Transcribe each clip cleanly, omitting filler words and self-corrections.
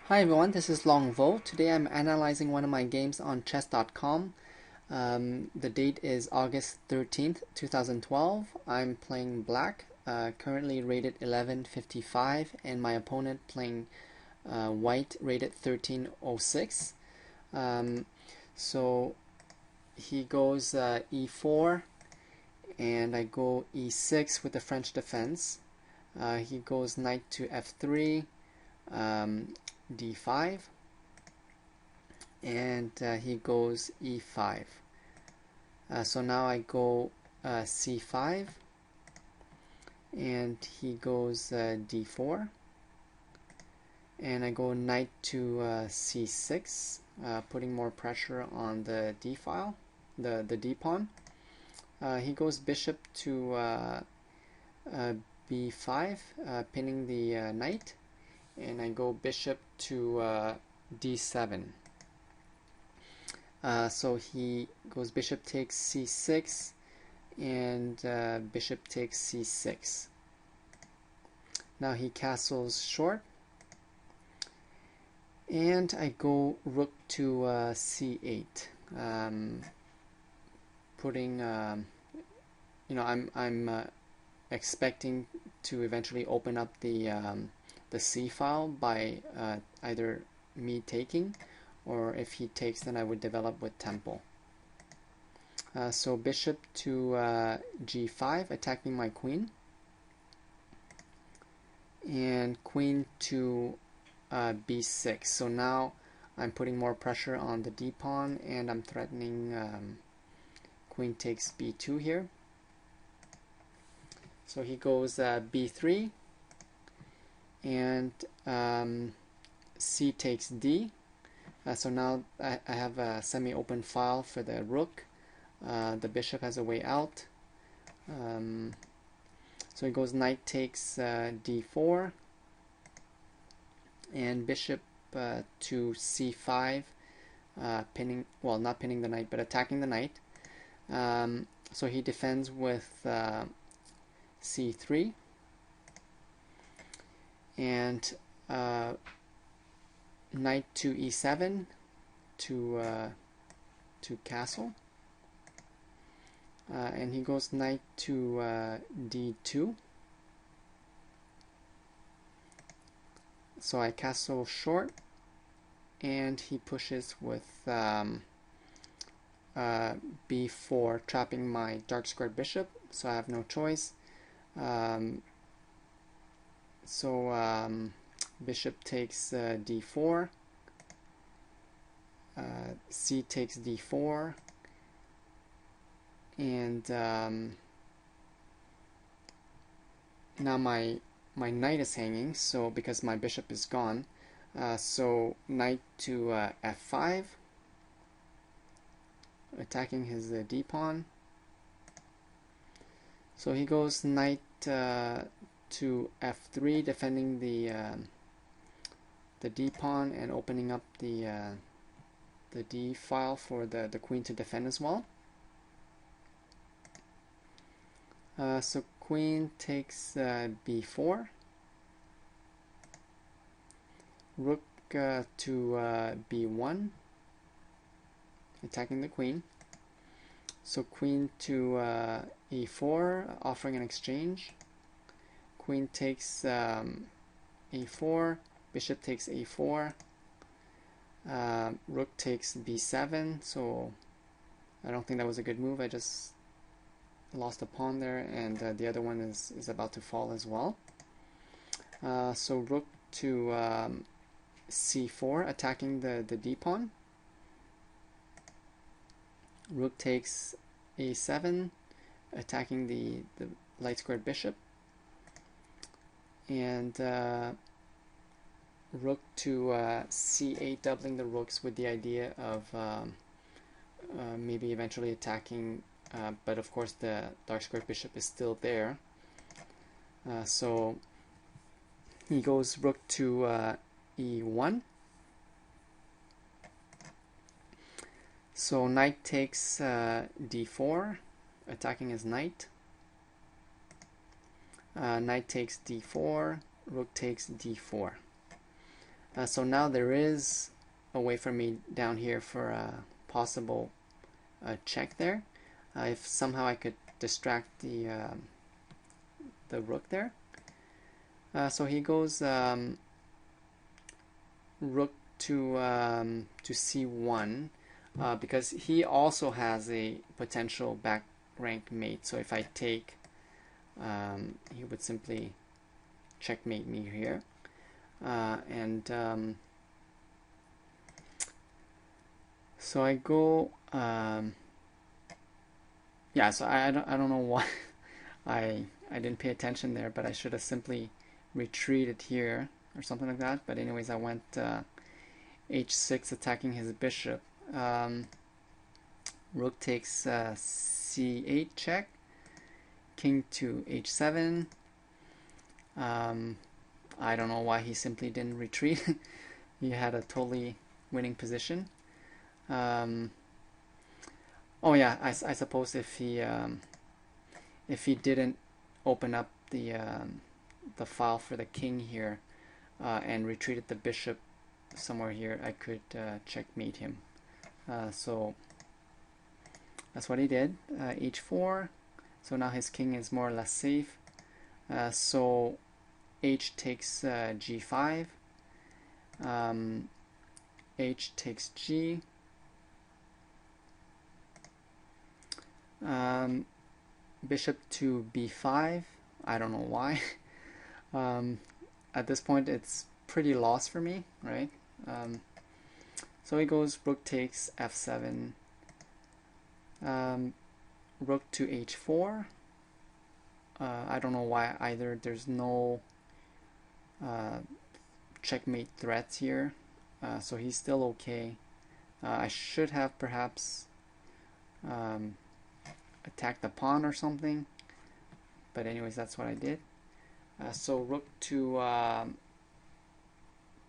Hi everyone, this is Long Vo. Today I'm analyzing one of my games on chess.com. The date is August 13th, 2012. I'm playing black, currently rated 1155, and my opponent playing white, rated 1306. So he goes e4, and I go e6 with the French defense. He goes knight to f3. D5, and he goes E5. So now I go C5, and he goes D4, and I go knight to C6, putting more pressure on the D file, the D pawn. He goes bishop to B5, pinning the knight, and I go bishop to D7. So he goes bishop takes C6, and bishop takes C6. Now he castles short, and I go rook to C8, putting I'm expecting to eventually open up the C file by either me taking, or if he takes, then I would develop with tempo. So bishop to G5, attacking my queen, and queen to B6. So now I'm putting more pressure on the D pawn, and I'm threatening queen takes B2 here. So he goes B3, and C takes D. So now I have a semi-open file for the rook. The bishop has a way out. So he goes knight takes D4, and bishop to C5, pinning, well, not pinning the knight, but attacking the knight. So he defends with C3, and knight to E7 to castle, and he goes knight to D2. So I castle short, and he pushes with B4, trapping my dark squared bishop, so I have no choice. Bishop takes D4, C takes D4, and now my knight is hanging, so because my bishop is gone, so knight to F5, attacking his D pawn. So he goes knight to F3, defending the D pawn and opening up the D file for the queen to defend as well. So queen takes B4, rook to B1, attacking the queen. So queen to E4, offering an exchange. Queen takes A4, bishop takes A4, rook takes B7, so I don't think that was a good move. I just lost a pawn there, and the other one is about to fall as well. So rook to C4, attacking the D pawn. Rook takes A7, attacking the light squared bishop. And rook to C8, doubling the rooks with the idea of maybe eventually attacking, but of course the dark squared bishop is still there. So he goes rook to E1. So knight takes D4, attacking his knight. Knight takes D4, rook takes D4. So now there is a way for me down here for a possible check there. If somehow I could distract the rook there. So he goes rook to c1 because he also has a potential back rank mate. So if I take, he would simply checkmate me here. So I go, yeah. So I don't know why I didn't pay attention there, but I should have simply retreated here or something like that. But anyways, I went h6 attacking his bishop. Rook takes c8 check. King to h7. I don't know why he simply didn't retreat. He had a totally winning position. Oh yeah, I suppose if he didn't open up the file for the king here and retreated the bishop somewhere here, I could checkmate him. So that's what he did. h4. So now his king is more or less safe. So h takes g5. H takes g. Bishop to b5. I don't know why. At this point, it's pretty lost for me, right? So he goes rook takes f7. Rook to h4. I don't know why either. There's no checkmate threats here, so he's still okay. I should have perhaps attacked the pawn or something, but anyways, that's what I did. So rook to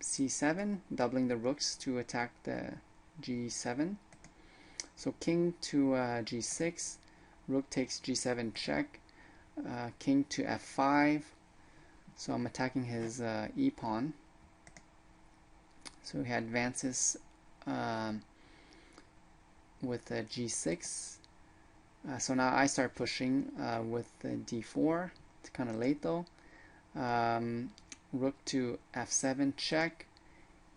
c7, doubling the rooks to attack the g7. So king to g6, rook takes g7 check, king to f5. So I'm attacking his e-pawn. So he advances with g6. So now I start pushing with d4. It's kind of late though. Rook to f7 check.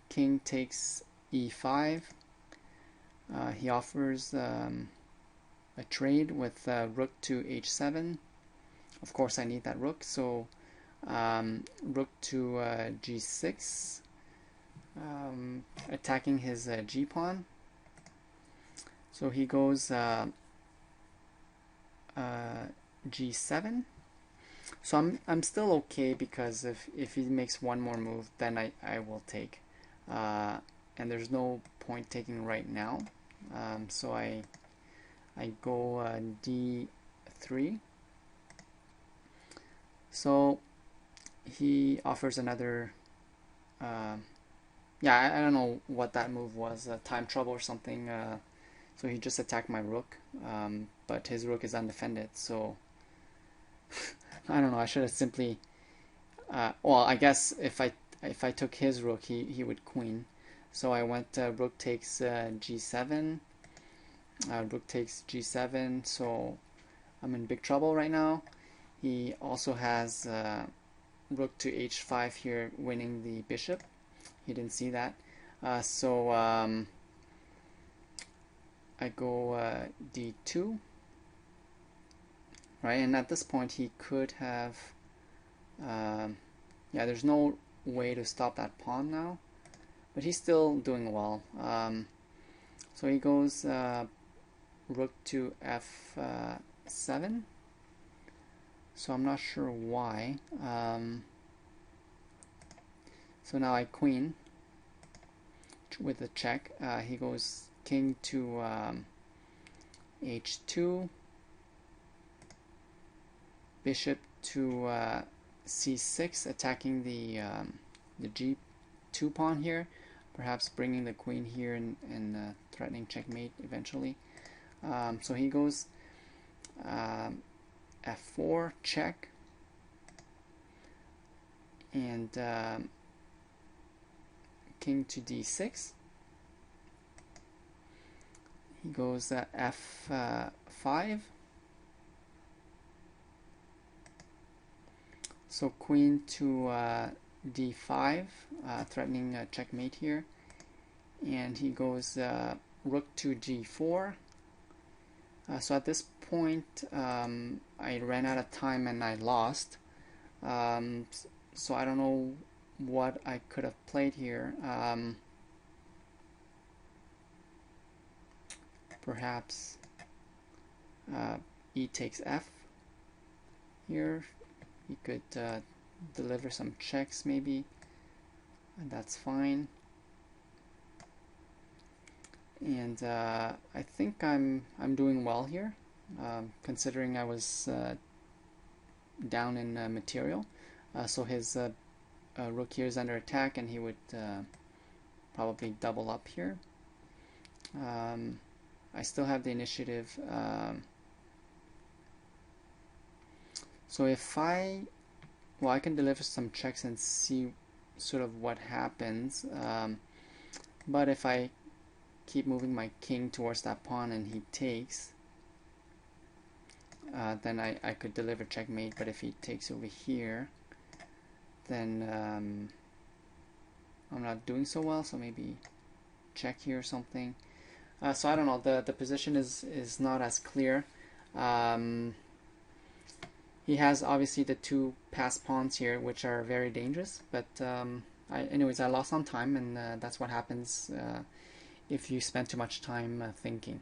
King takes e5. He offers a trade with rook to h7. Of course I need that rook, so rook to g6, attacking his g-pawn. So he goes g7. So I'm still okay, because if he makes one more move, then I will take. And there's no point taking right now. So I go d3. So he offers another, yeah, I don't know what that move was, time trouble or something. So he just attacked my rook, but his rook is undefended, so I don't know, I should have simply, well, I guess if I took his rook, he would queen. So I went rook takes g7, rook takes g7, so I'm in big trouble right now. He also has rook to h5 here, winning the bishop. He didn't see that. So I go d2, right? And at this point he could have, yeah, there's no way to stop that pawn now, but he's still doing well. So he goes rook to f7. So I'm not sure why. So now I queen with a check. He goes king to h2, bishop to c6, attacking the g2 pawn here, perhaps bringing the queen here and threatening checkmate eventually. So he goes f4 check, and king to d6. He goes f5. So queen to d5, threatening checkmate here. And he goes rook to g4. So at this point, I ran out of time and I lost. So I don't know what I could have played here. Perhaps e takes f here. He could deliver some checks maybe, and that's fine. And I think I'm doing well here, considering I was down in material. So his rook here is under attack, and he would probably double up here. I still have the initiative. So if I can deliver some checks and see sort of what happens. But if I keep moving my king towards that pawn and he takes, then I could deliver checkmate. But if he takes over here, then I'm not doing so well. So maybe check here or something. So I don't know. The position is not as clear. He has obviously the two passed pawns here, which are very dangerous. But anyways, I lost on time, and that's what happens if you spend too much time thinking.